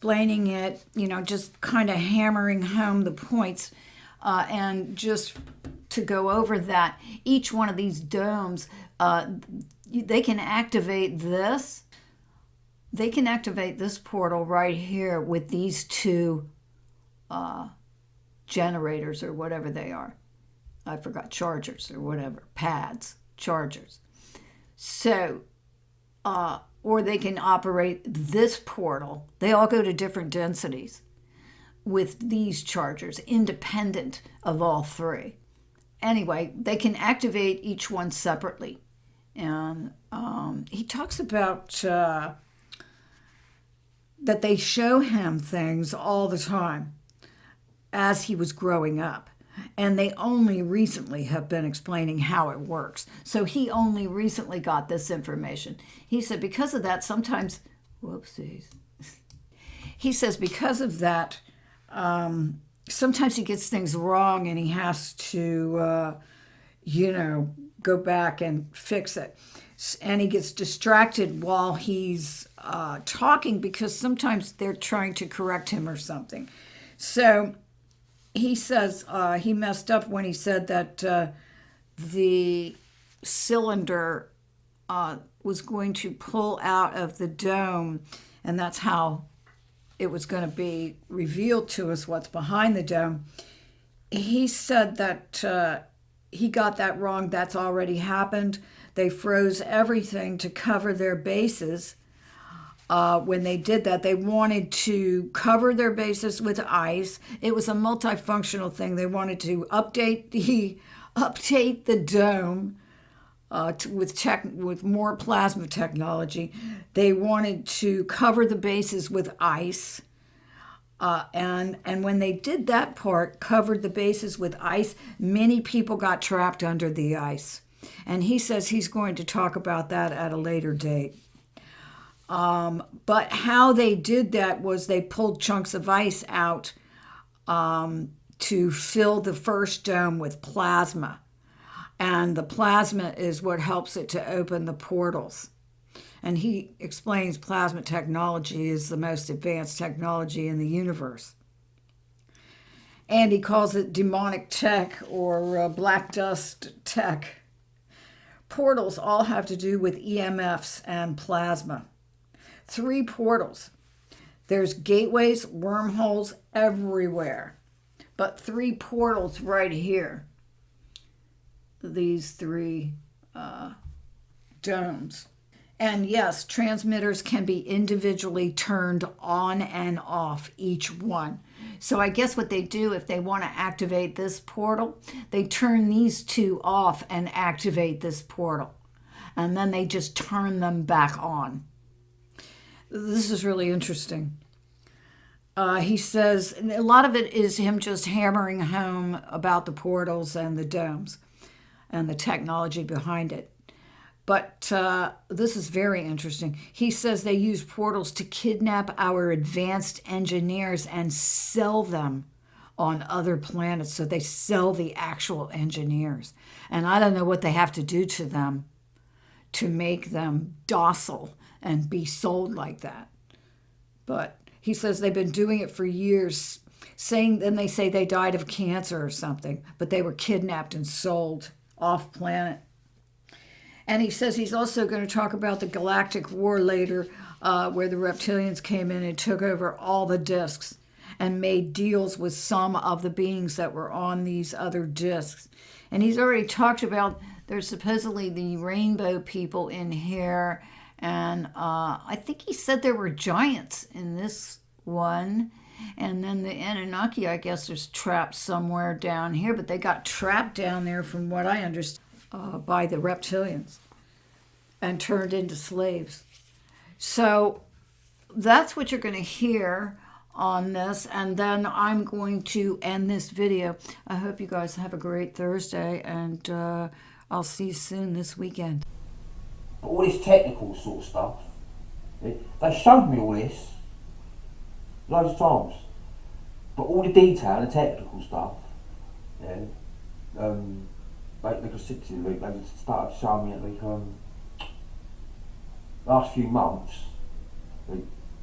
explaining it, just kind of hammering home the points, and just to go over that, each one of these domes, they can activate this. They can activate this portal right here with these two generators or whatever they are. I forgot, chargers or whatever, pads, chargers. So, or they can operate this portal. They all go to different densities with these chargers, independent of all three. Anyway, they can activate each one separately. And he talks about that they show him things all the time as he was growing up. And they only recently have been explaining how it works. So he only recently got this information. He said because of that, sometimes, whoopsies. He says because of that, sometimes he gets things wrong and he has to, go back and fix it. And he gets distracted while he's talking because sometimes they're trying to correct him or something. So he says he messed up when he said that the cylinder was going to pull out of the dome, and that's how it was going to be revealed to us what's behind the dome. He said that he got that wrong. That's already happened. They froze everything to cover their bases. When they did that, they wanted to cover their bases with ice. It was a multifunctional thing. They wanted to update the dome with more plasma technology. They wanted to cover the bases with ice. And when they did that part, covered the bases with ice, many people got trapped under the ice. And he says he's going to talk about that at a later date. But how they did that was they pulled chunks of ice out to fill the first dome with plasma. And the plasma is what helps it to open the portals. And he explains plasma technology is the most advanced technology in the universe. And he calls it demonic tech or black dust tech. Portals all have to do with EMFs and plasma. 3 portals. There's gateways, wormholes everywhere. But 3 portals right here. These 3 domes. And yes, transmitters can be individually turned on and off, each one. So I guess what they do if they want to activate this portal, they turn these 2 off and activate this portal. And then they just turn them back on. This is really interesting. He says a lot of it is him just hammering home about the portals and the domes and the technology behind it. But this is very interesting. He says they use portals to kidnap our advanced engineers and sell them on other planets. So they sell the actual engineers. And I don't know what they have to do to them to make them docile and be sold like that. But he says they've been doing it for years, then they say they died of cancer or something, but they were kidnapped and sold off planet. And he says he's also going to talk about the Galactic War later, where the reptilians came in and took over all the discs and made deals with some of the beings that were on these other discs. And he's already talked about there's supposedly the rainbow people in here. And I think he said there were giants in this one. And then the Anunnaki, I guess, is trapped somewhere down here. But they got trapped down there, from what I understand, by the reptilians and turned into slaves. So that's what you're going to hear on this. And then I'm going to end this video. I hope you guys have a great Thursday. And I'll see you soon this weekend. All this technical sort of stuff, they showed me all this loads of times, but all the detail and the technical stuff, like I said to you, they started showing me it last few months,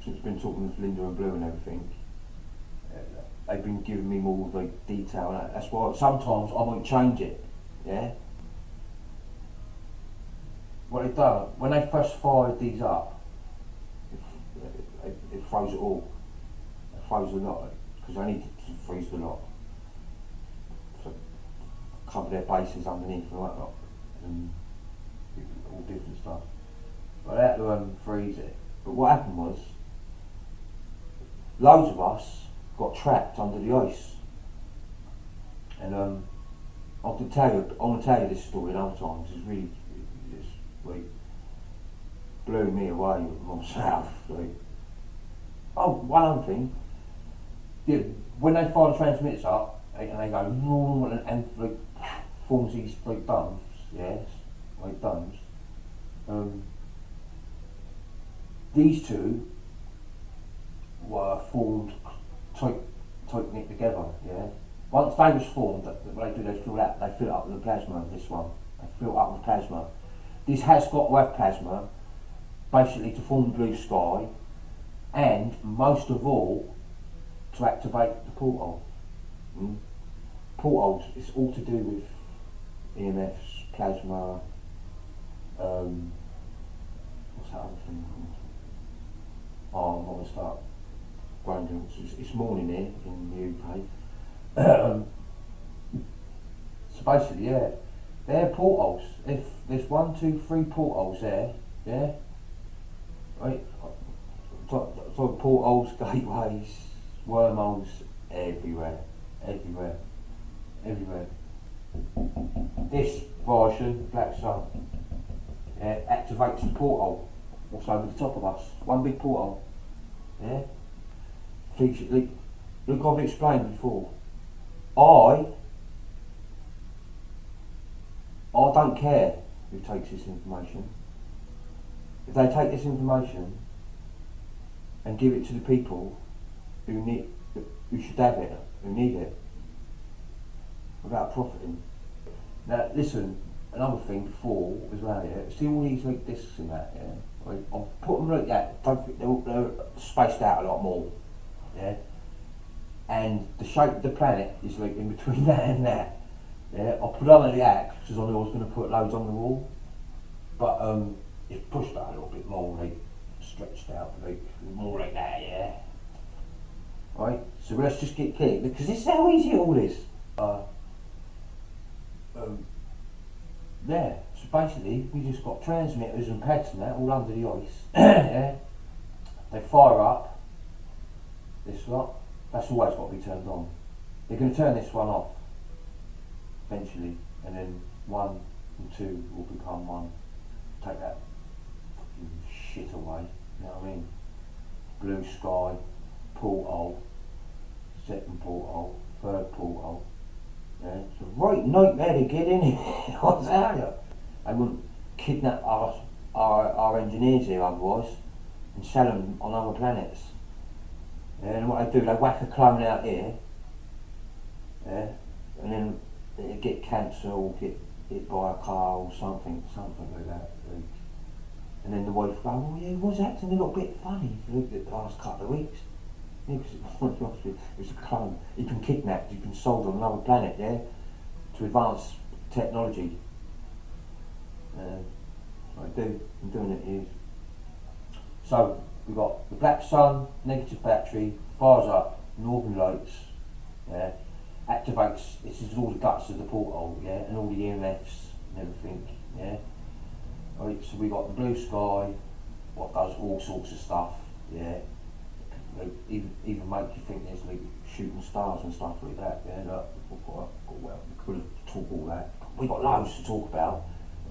since I've been talking with Linda and Blue and everything, they've been giving me more like detail. And that's why sometimes I might change it. Yeah. What they've done when they first fired these up, it froze it all. It froze a lot because I needed to freeze the lot. So cover their bases underneath and whatnot, and all different stuff. But I had to freeze it. But what happened was, loads of us got trapped under the ice. And I want to tell you this story another time. It's really, it's like blew me away with myself. Like, oh, one other thing. Yeah, when they fire the transmitters up and they go vroom, and like forms these like domes, yes, like domes. These two were formed tight knit together, yeah. Once they was formed, what they do, they fill it up with the plasma, this one. They fill it up with plasma. This has got to have plasma, basically to form the blue sky, and most of all, to activate the porthole. Portholes, it's all to do with EMFs, plasma, what's that other thing called? Oh, I'm going to start grinding. It's morning here in the UK. So basically, yeah, they're portholes. If there's 1, 2, 3 portholes there, yeah, right. So portholes, gateways, wormholes, everywhere. This version, Black Sun, activates the porthole. What's over the top of us? One big porthole. Yeah. Look, I've explained before. I don't care who takes this information. If they take this information and give it to the people who should have it, who need it, without profiting. Now, listen, another thing before as well, yeah. See all these like discs and that, yeah. I'll put them like that. Don't think they're spaced out a lot more, yeah. And the shape of the planet is like in between that and that. Yeah, I put on the axe because I knew I was going to put loads on the wall, but it's pushed out a little bit more, like stretched out, like more like that, yeah. Right. So let's just get clear because this is how easy it all is. Yeah. So basically, we just got transmitters and pads and that all under the ice. Yeah. They fire up. This lot. That's always got to be turned on. They're going to turn this one off eventually, and then 1 and 2 will become 1. Take that fucking shit away. You know what I mean? Blue sky, porthole, second porthole, third porthole. Yeah, it's a right nightmare to get in here. I tell you. They wouldn't kidnap our engineers here otherwise and sell them on other planets. Yeah, and what they do, they whack a clone out here, yeah, and then they get cancer or get hit by a car or something like that. Like, and then the wife goes, oh yeah, he was acting a little bit funny for the last couple of weeks. Yeah, because it's a clone. He's been kidnapped, he's been sold on another planet, yeah, to advance technology. I do, I'm doing it here. So, we've got the Black Sun, negative battery, fires up, northern lights, yeah, activates, this is all the guts of the porthole, yeah, and all the EMFs and everything, yeah. Right, so we got the blue sky, what does all sorts of stuff, yeah. Like, even make you think there's like shooting stars and stuff like that, yeah. Look, well, we could have talked all that. We got loads to talk about,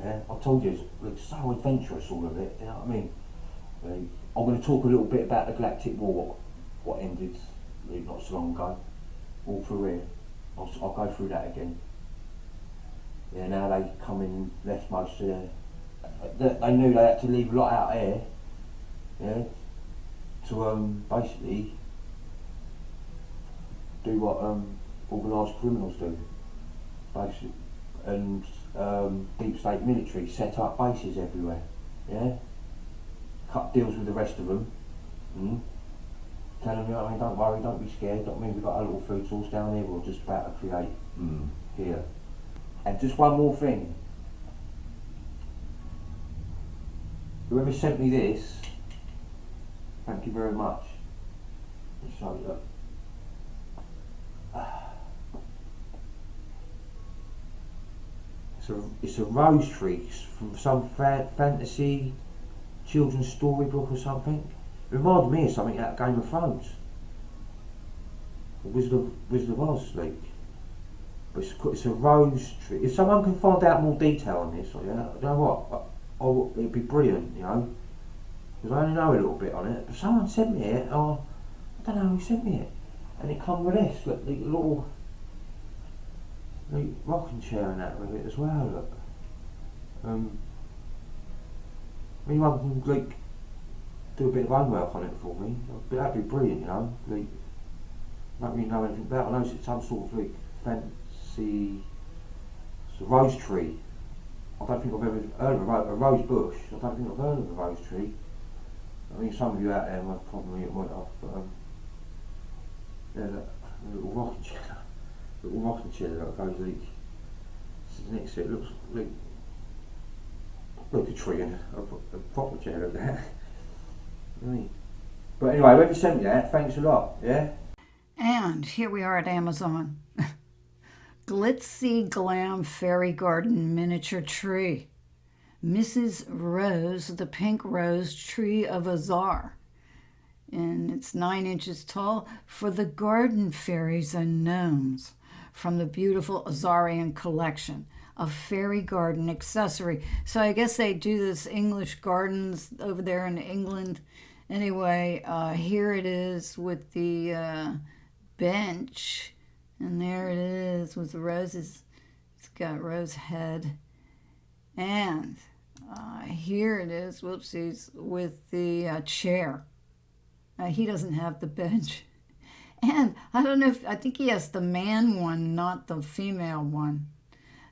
yeah. I told you, it's like so adventurous, all of it, you know what I mean? Like, I'm going to talk a little bit about the Galactic War, what ended like, not so long ago, all through here. I'll go through that again. Yeah, now they come in and left most of they knew they had to leave a lot out here, yeah, to basically do what organised criminals do, basically, and deep state military set up bases everywhere, yeah, cut deals with the rest of them, Mm? Tell them, you know what I mean, don't worry, don't be scared. I mean, we've got a little food source down here we're just about to create here. And just one more thing. Whoever sent me this, thank you very much. Let's show you that. It's a rose tree from some fantasy children's storybook or something. It reminded me of something out of Game of Thrones. The Wizard of Oz, like. But it's a rose tree. If someone can find out more detail on this, you know what? It'd be brilliant, you know. Because I only know a little bit on it. But someone sent me it, I don't know who sent me it. And it come with this, look, the little rocking chair and that with it as well, look. Anyone can like do a bit of homework on it for me. That'd be brilliant, you know. Like, I don't really know anything about it. I know it's some sort of like fancy. It's a rose tree. I don't think I've ever heard of a rose bush. I don't think I've heard of a rose tree. I mean, some of you out there might probably it might have, but yeah, look, a little rocking chair that goes like next to it. Looks like a tree and a proper chair of that. Right. But anyway, whoever sent me that, thanks a lot, yeah? And here we are at Amazon. Glitzy Glam Fairy Garden Miniature Tree. Mrs. Rose, the Pink Rose Tree of Azar. And it's 9 inches tall for the garden fairies and gnomes from the beautiful Azarian collection of fairy garden accessory. So I guess they do this English gardens over there in England. Anyway, here it is with the bench, and there it is with the roses. It's got rose head, and here it is, whoopsies, with the chair. He doesn't have the bench. And I don't know I think he has the man one, not the female one.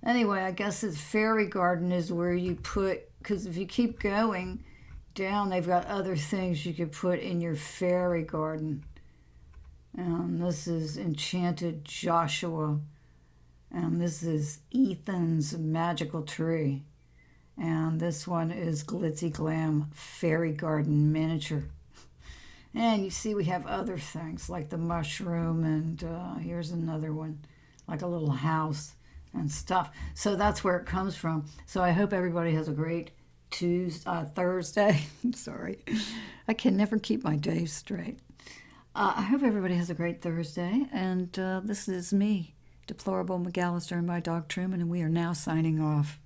Anyway, I guess his fairy garden is where you put, because if you keep going down, they've got other things you could put in your fairy garden. And this is Enchanted Joshua. And this is Ethan's Magical Tree. And this one is Glitzy Glam Fairy Garden Miniature. And you see we have other things like the mushroom, and here's another one, like a little house and stuff. So that's where it comes from. So I hope everybody has a great Thursday. I'm sorry. I can never keep my days straight. I hope everybody has a great Thursday. And this is me, Deplorable McAllister, and my dog Truman, and we are now signing off.